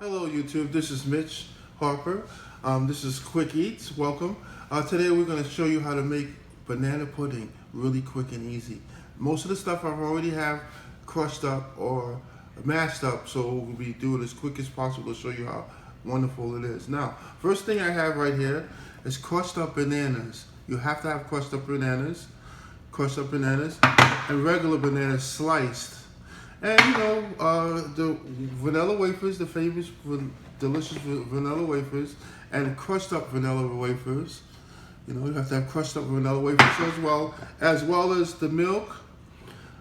Hello YouTube, this is Mitch Harper. This is Quick Eats, welcome. Today we're going to show you how to make banana pudding really quick and easy. Most of the stuff I've already have crushed up or mashed up, so we'll be doing it as quick as possible to show you how wonderful it is. Now, first thing I have right here is crushed up bananas. You have to have crushed up bananas, and regular bananas sliced. And the vanilla wafers, the famous delicious vanilla wafers, and crushed up vanilla wafers. You have to have crushed up vanilla wafers as well as the milk,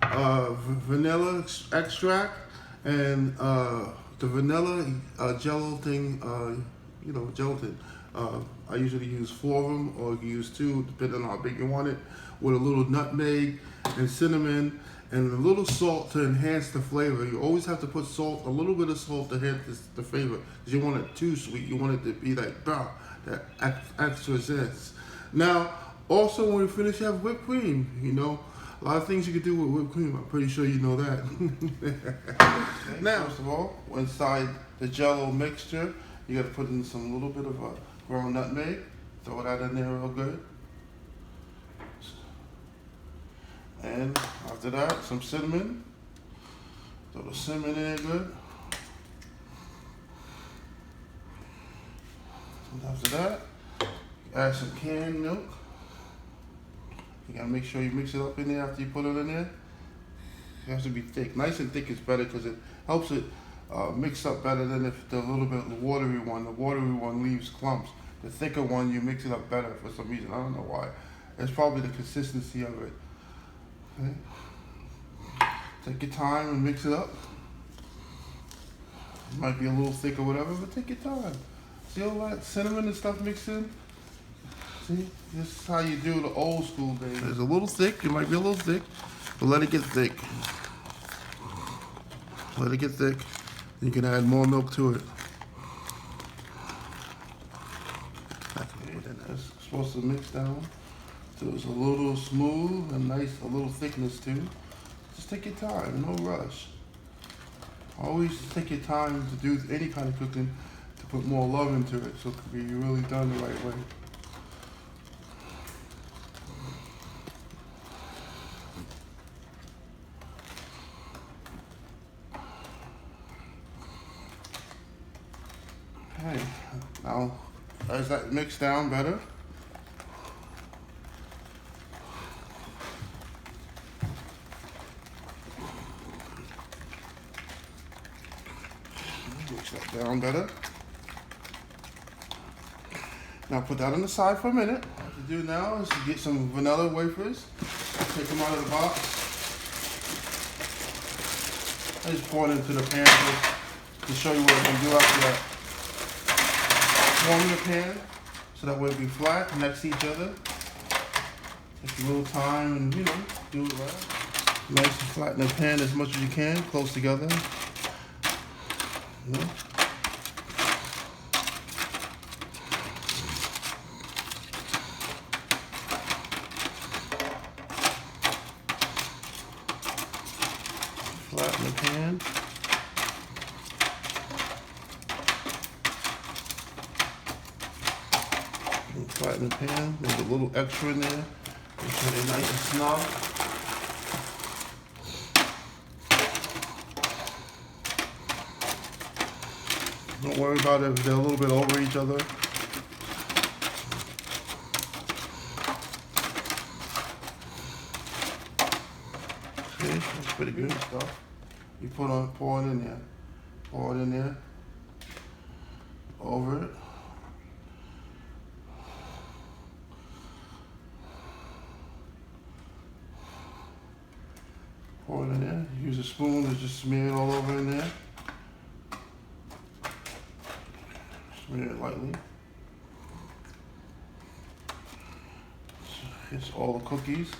vanilla extract, and the vanilla gelatin. Gelatin. I usually use 4 of them, or you can use 2, depending on how big you want it, with a little nutmeg and cinnamon and a little salt to enhance the flavor. You always have to put salt, a little bit of salt to enhance the flavor, because you want it too sweet. You want it to be like that extra zest. Now, also when you finish, you have whipped cream. A lot of things you can do with whipped cream. I'm pretty sure you know that. Okay, now, first of all, inside the Jello mixture, you got to put in some little bit of ground nutmeg. Throw that in there real good. And after that, some cinnamon. Throw the cinnamon in there good. And after that, add some canned milk. You gotta make sure you mix it up in there after you put it in there. It has to be thick. Nice and thick is better because it helps it mix up better than if the little bit watery one. The watery one leaves clumps. The thicker one, you mix it up better for some reason. I don't know why. It's probably the consistency of it. Okay. Take your time and mix it up. It might be a little thick or whatever, but take your time. See all that cinnamon and stuff mixed in? See, this is how you do the old school days. It's a little thick, it might be a little thick, but let it get thick. Let it get thick. You can add more milk to it. Okay, then it's supposed to mix down. So it's a little smooth and nice, a little thickness too. Just take your time, no rush. Always take your time to do any kind of cooking to put more love into it so it can be really done the right way. Okay, now as that mixed down better, mix that down better. Now put that on the side for a minute. What to do now is to get some vanilla wafers. Take them out of the box. I just pour it into the pan to show you what I'm going to do after that. Warm the pan so that way it'll be flat next to each other. Take a little time and do it right. Nice and flatten the pan as much as you can, close together. Flatten the pan. Flatten the pan. There's a little extra in there. Make sure they're nice and snug. Don't worry about it if they're a little bit over each other. See, that's pretty good stuff. You pour it in there. Pour it in there. Over it. Pour it in there. Use a spoon to just smear it all over in there. Smear it lightly. Here's all the cookies.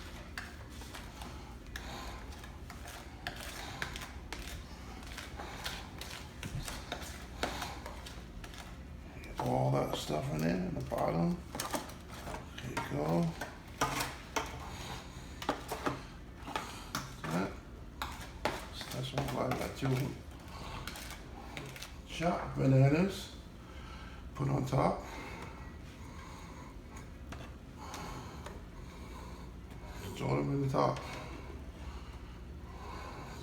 All that stuff in there in the bottom. There you go. That's what I like that too. chopped bananas, put on top. Throw them in the top.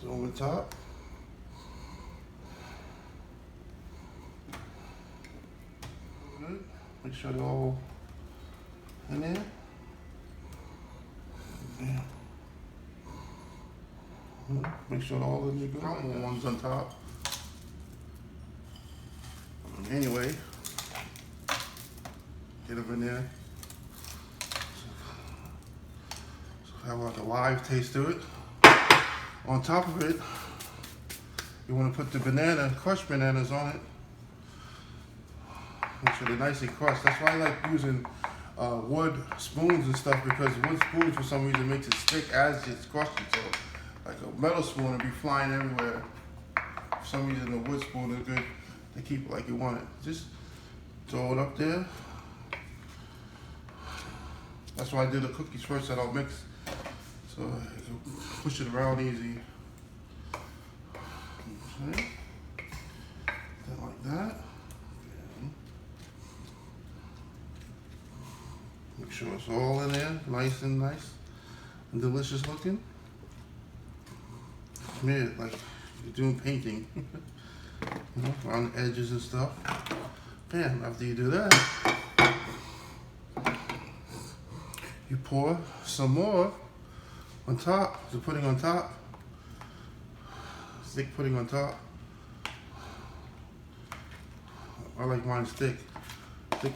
Throw them in the top. Good. Make sure they're all in there. Yeah. Make sure they're all in there good. Caramel ones on top. Anyway, get them in there. Have like a live taste to it. On top of it, you want to put the crushed bananas on it. Make sure they're nicely crushed. That's why I like using wood spoons and stuff, because wood spoons for some reason makes it stick as it's crushed. So like a metal spoon would be flying everywhere. For some reason the wood spoon is good to keep it like you want it. Just throw it up there. That's why I do the cookies first, and I'll mix. So I can push it around easy. Okay. Like that. Okay. Make sure it's all in there, nice and delicious looking. Man, like you're doing painting, you know, around the edges and stuff. Bam, after you do that, you pour some more on top, the pudding on top, thick pudding on top. I like mine thick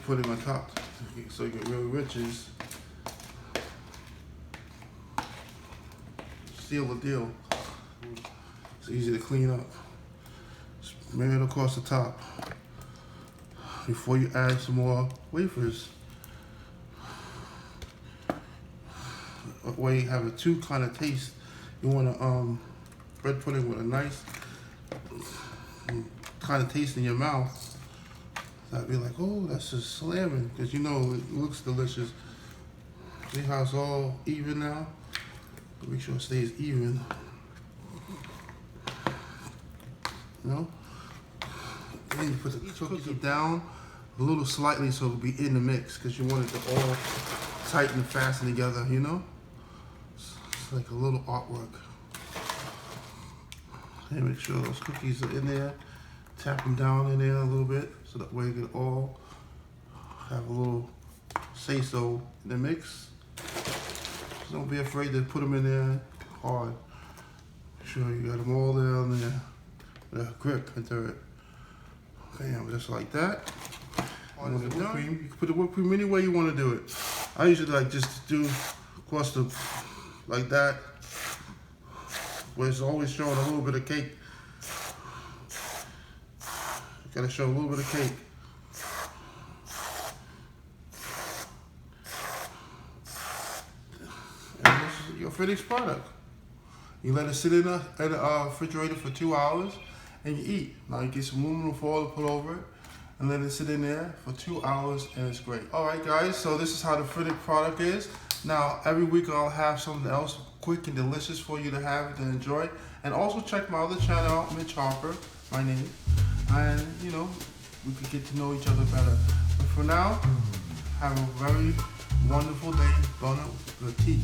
pudding on top, so you get real riches. Seal the deal. It's easy to clean up. Smear it across the top before you add some more wafers. That way you have a two kind of taste. You want a bread pudding with a nice kind of taste in your mouth. That'd be like, oh, that's just slamming, because you know it looks delicious. See how it's all even now? Make sure it stays even. You know? Then you put the cookies down a little slightly so it'll be in the mix, because you want it to all tighten and fasten together, you know? It's like a little artwork. And make sure those cookies are in there. Tap them down in there a little bit, so that way you can all have a little say-so in the mix. So don't be afraid to put them in there hard. Make sure you got them all down there with a grip into it. Bam, just like that. And with the whipped cream, you can put the whipped cream any way you want to do it. I usually like just to do across the, like that, where it's always showing a little bit of cake. Gotta show a little bit of cake. And this is your finished product. You let it sit in the refrigerator for 2 hours and you eat. Now you get some aluminum foil to put over it and let it sit in there for 2 hours and it's great. Alright guys, so this is how the finished product is. Now every week I'll have something else quick and delicious for you to have and enjoy. And also check my other channel out, Mitch Harper, my name. And, you know, we could get to know each other better. But for now, have a very wonderful day. Bon appetit.